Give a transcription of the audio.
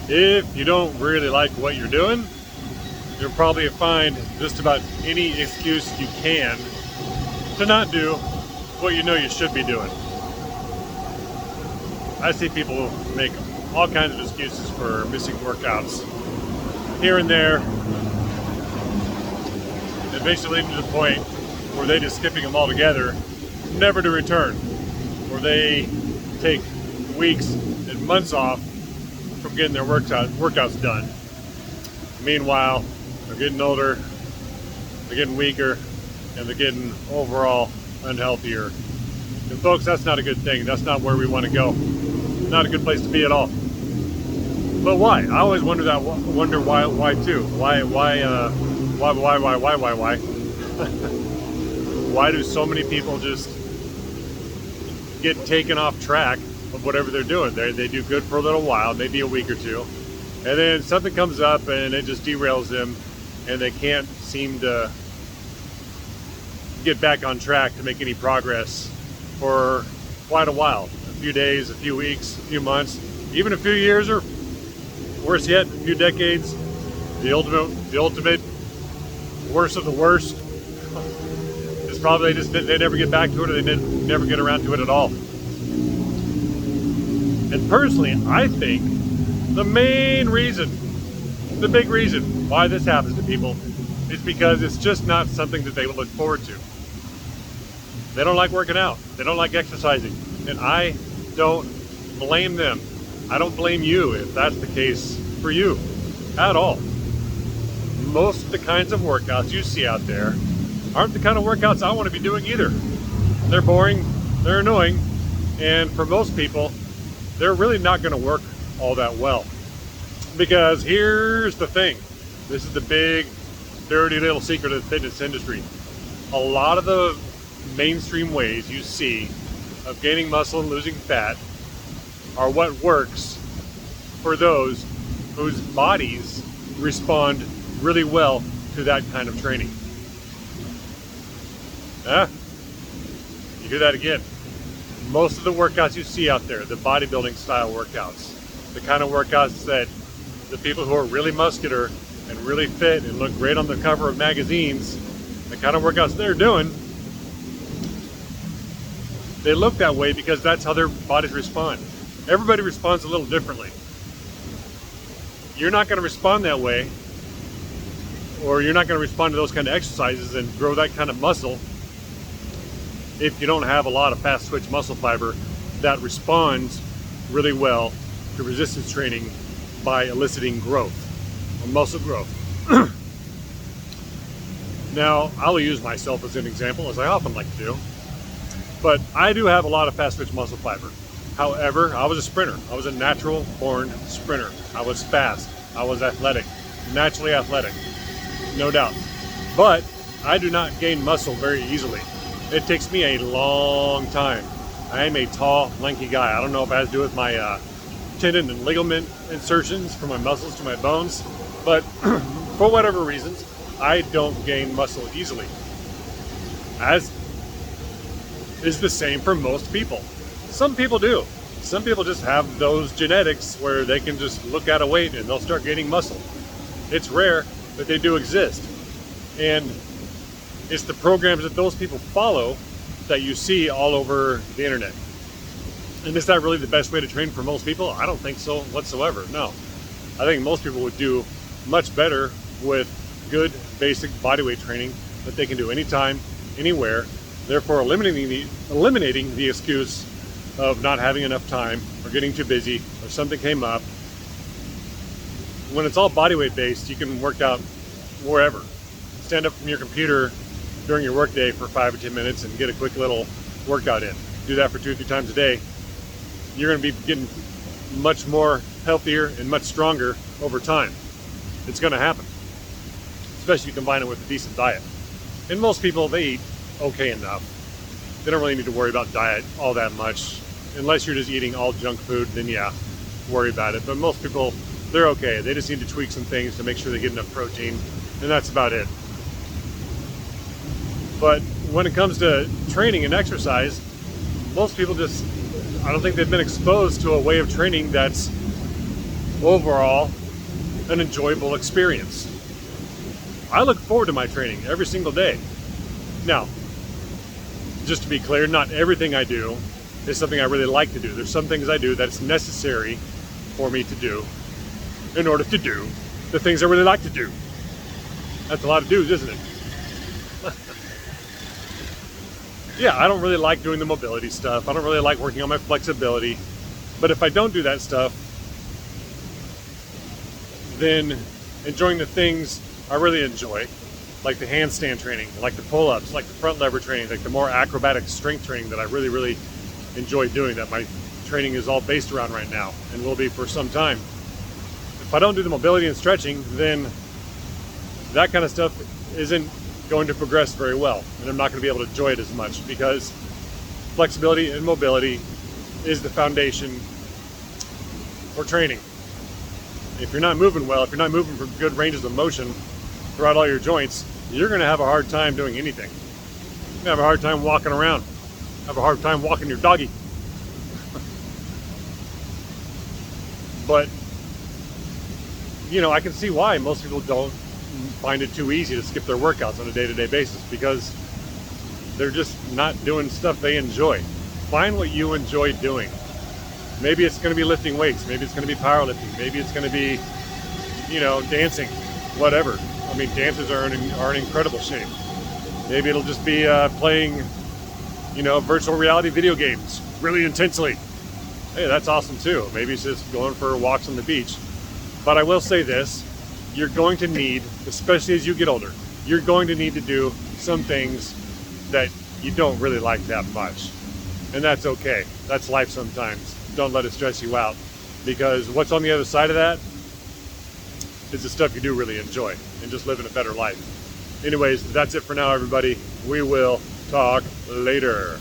If you don't really like what you're doing, you'll probably find just about any excuse you can to not do what you know you should be doing. I see people make all kinds of excuses for missing workouts here and there, eventually leading to the point where they just skipping them altogether, never to return, or they take weeks and months off from getting their workouts done. Meanwhile, they're getting older, they're getting weaker, and they're getting overall unhealthier. And folks, that's not a good thing. That's not where we want to go. Not a good place to be at all. But why? I always wonder why too. Why? Why do so many people just get taken off track of whatever they're doing? They do good for a little while, maybe a week or two, and then something comes up and it just derails them, and they can't seem to get back on track to make any progress for quite a while. A few days, a few weeks, a few months, even a few years, or worse yet, a few decades. The ultimate worst of the worst is probably they never get back to it, or they never get around to it at all. And personally, I think the main reason, the big reason why this happens to people is because it's just not something that they look forward to. They don't like working out. They don't like exercising. And I don't blame them. I don't blame you if that's the case for you at all. Most of the kinds of workouts you see out there aren't the kind of workouts I want to be doing either. They're boring, they're annoying, and for most people, they're really not going to work all that well. Because here's the thing. This is the big, dirty little secret of the fitness industry. A lot of the mainstream ways you see of gaining muscle and losing fat are what works for those whose bodies respond really well to that kind of training. You hear that again. Most of the workouts you see out there, the bodybuilding style workouts, the kind of workouts that the people who are really muscular and really fit and look great on the cover of magazines, the kind of workouts they're doing, they look that way because that's how their bodies respond. Everybody responds a little differently. You're not going to respond that way, or you're not going to respond to those kind of exercises and grow that kind of muscle if you don't have a lot of fast twitch muscle fiber that responds really well to resistance training by eliciting growth, or muscle growth. Now, I'll use myself as an example, as I often like to do, but I do have a lot of fast twitch muscle fiber. However, I was a sprinter. I was a natural born sprinter. I was fast. I was athletic, naturally athletic, no doubt. But I do not gain muscle very easily. It takes me a long time. I am a tall, lanky guy. I don't know if it has to do with my tendon and ligament insertions from my muscles to my bones, but for whatever reasons, I don't gain muscle easily. As is the same for most people. Some people do. Some people just have those genetics where they can just look at a weight and they'll start gaining muscle. It's rare, but they do exist. And it's the programs that those people follow that you see all over the internet. And is that really the best way to train for most people? I don't think so whatsoever, no. I think most people would do much better with good basic bodyweight training that they can do anytime, anywhere, therefore eliminating the excuse of not having enough time or getting too busy or something came up. When it's all bodyweight based, you can work out wherever. Stand up from your computer during your workday for 5 or 10 minutes and get a quick little workout in. Do that for 2 or 3 times a day. You're going to be getting much more healthier and much stronger over time. It's going to happen, especially if you combine it with a decent diet. And most people, they eat okay enough. They don't really need to worry about diet all that much. Unless you're just eating all junk food, then yeah, worry about it. But most people, they're okay. They just need to tweak some things to make sure they get enough protein, and that's about it. But when it comes to training and exercise, most people just, I don't think they've been exposed to a way of training that's overall an enjoyable experience. I look forward to my training every single day. Now, just to be clear, not everything I do is something I really like to do. There's some things I do that it's necessary for me to do in order to do the things I really like to do. That's a lot of dudes, isn't it? Yeah, I don't really like doing the mobility stuff. I don't really like working on my flexibility. But if I don't do that stuff, then enjoying the things I really enjoy, like the handstand training, like the pull-ups, like the front lever training, like the more acrobatic strength training that I really, really enjoy doing, that my training is all based around right now and will be for some time. If I don't do the mobility and stretching, then that kind of stuff isn't going to progress very well, and I'm not going to be able to enjoy it as much, because flexibility and mobility is the foundation for training. If you're not moving well, if you're not moving for good ranges of motion throughout all your joints, you're going to have a hard time doing anything. You're going to have a hard time walking around, have a hard time walking your doggy. But, you know, I can see why most people don't find it too easy to skip their workouts on a day-to-day basis, because they're just not doing stuff they enjoy. Find what you enjoy doing. Maybe it's going to be lifting weights, maybe it's going to be powerlifting, maybe it's going to be, you know, dancing, whatever. I mean, dancers are in incredible shape. Maybe it'll just be playing, you know, virtual reality video games really intensely. Hey, that's awesome too. Maybe it's just going for walks on the beach. But I will say this, you're going to need, especially as you get older, you're going to need to do some things that you don't really like that much. And that's okay. That's life sometimes. Don't let it stress you out, because what's on the other side of that is the stuff you do really enjoy and just living a better life. Anyways, that's it for now, everybody. We will talk later.